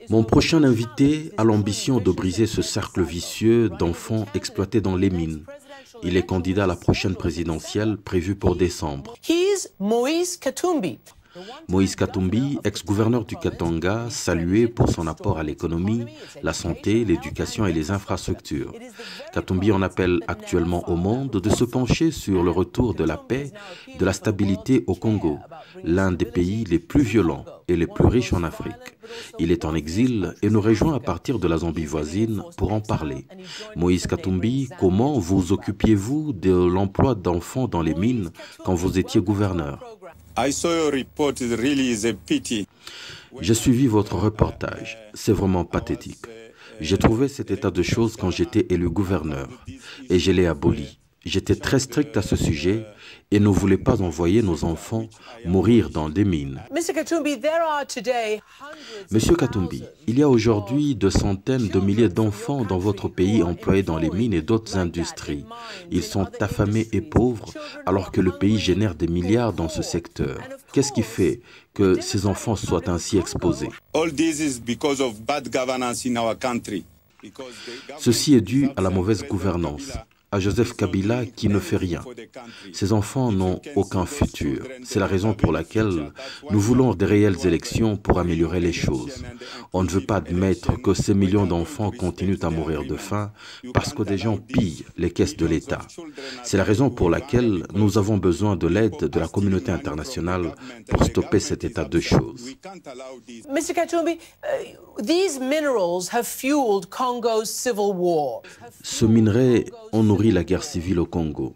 Mon prochain invité a l'ambition de briser ce cercle vicieux d'enfants exploités dans les mines. Il est candidat à la prochaine présidentielle prévue pour décembre. Moïse Katumbi, ex-gouverneur du Katanga, salué pour son apport à l'économie, la santé, l'éducation et les infrastructures. Katumbi en appelle actuellement au monde de se pencher sur le retour de la paix, de la stabilité au Congo, l'un des pays les plus violents et les plus riches en Afrique. Il est en exil et nous rejoint à partir de la Zambie voisine pour en parler. Moïse Katumbi, comment vous occupiez-vous de l'emploi d'enfants dans les mines quand vous étiez gouverneur? J'ai suivi votre reportage. C'est vraiment pathétique. J'ai trouvé cet état de choses quand j'étais élu gouverneur et je l'ai aboli. J'étais très strict à ce sujet et ne voulais pas envoyer nos enfants mourir dans des mines. Monsieur Katumbi, il y a aujourd'hui de centaines de milliers d'enfants dans votre pays employés dans les mines et d'autres industries. Ils sont affamés et pauvres alors que le pays génère des milliards dans ce secteur. Qu'est-ce qui fait que ces enfants soient ainsi exposés? Ceci est dû à la mauvaise gouvernance, à Joseph Kabila qui ne fait rien. Ces enfants n'ont aucun futur. C'est la raison pour laquelle nous voulons de réelles élections pour améliorer les choses. On ne veut pas admettre que ces millions d'enfants continuent à mourir de faim parce que des gens pillent les caisses de l'État. C'est la raison pour laquelle nous avons besoin de l'aide de la communauté internationale pour stopper cet état de choses. Mr. Katumbi, these minerals have fueled Congo's civil war. Ce minerai ont nourri la guerre civile au Congo.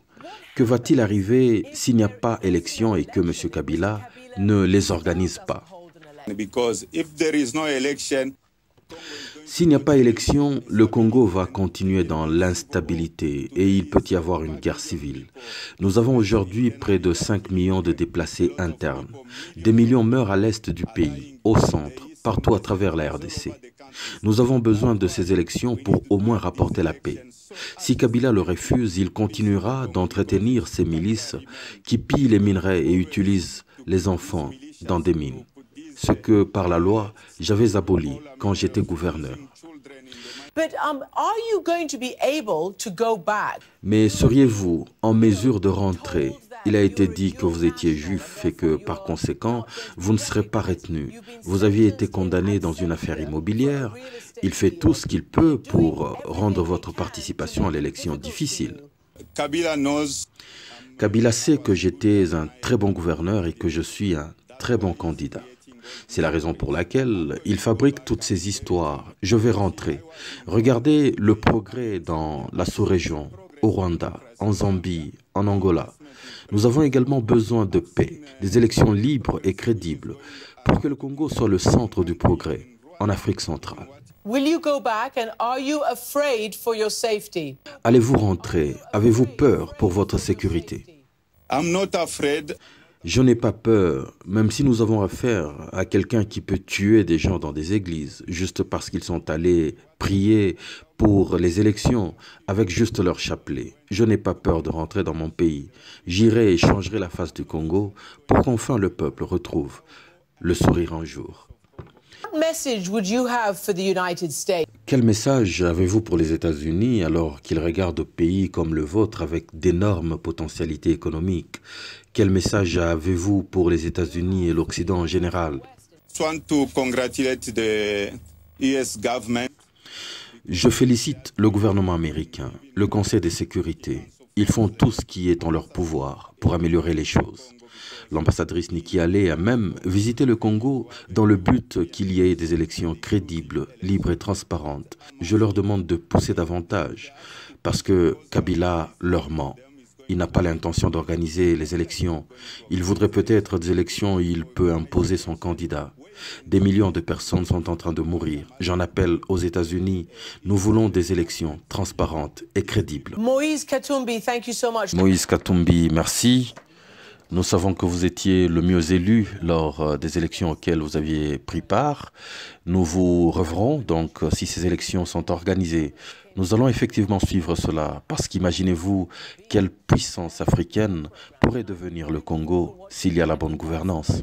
Que va-t-il arriver s'il n'y a pas élection et que M. Kabila ne les organise pas? S'il n'y a pas élection, le Congo va continuer dans l'instabilité et il peut y avoir une guerre civile. Nous avons aujourd'hui près de 5 millions de déplacés internes. Des millions meurent à l'est du pays, au centre, partout à travers la RDC. Nous avons besoin de ces élections pour au moins rapporter la paix. Si Kabila le refuse, il continuera d'entretenir ces milices qui pillent les minerais et utilisent les enfants dans des mines. Ce que, par la loi, j'avais aboli quand j'étais gouverneur. Mais seriez-vous en mesure de rentrer? Il a été dit que vous étiez juif et que, par conséquent, vous ne serez pas retenu. Vous aviez été condamné dans une affaire immobilière. Il fait tout ce qu'il peut pour rendre votre participation à l'élection difficile. Kabila sait que j'étais un très bon gouverneur et que je suis un très bon candidat. C'est la raison pour laquelle il fabrique toutes ces histoires. Je vais rentrer. Regardez le progrès dans la sous-région, au Rwanda, en Zambie, en Angola. Nous avons également besoin de paix, des élections libres et crédibles pour que le Congo soit le centre du progrès en Afrique centrale. Allez-vous rentrer? Avez-vous peur pour votre sécurité? Je n'ai pas peur, même si nous avons affaire à quelqu'un qui peut tuer des gens dans des églises, juste parce qu'ils sont allés prier pour les élections avec juste leur chapelet. Je n'ai pas peur de rentrer dans mon pays. J'irai et changerai la face du Congo pour qu'enfin le peuple retrouve le sourire un jour. Quel message avez-vous pour les États-Unis alors qu'ils regardent pays comme le vôtre avec d'énormes potentialités économiques? Quel message avez-vous pour les États-Unis et l'Occident en général? Je félicite le gouvernement américain, le Conseil de sécurité. Ils font tout ce qui est en leur pouvoir pour améliorer les choses. L'ambassadrice Nikki Haley a même visité le Congo dans le but qu'il y ait des élections crédibles, libres et transparentes. Je leur demande de pousser davantage parce que Kabila leur ment. Il n'a pas l'intention d'organiser les élections. Il voudrait peut-être des élections où il peut imposer son candidat. Des millions de personnes sont en train de mourir. J'en appelle aux États-Unis. Nous voulons des élections transparentes et crédibles. Moïse Katumbi, thank you so much. Moïse Katumbi, merci. Nous savons que vous étiez le mieux élu lors des élections auxquelles vous aviez pris part. Nous vous reverrons donc si ces élections sont organisées. Nous allons effectivement suivre cela parce qu'imaginez-vous quelle puissance africaine pourrait devenir le Congo s'il y a la bonne gouvernance.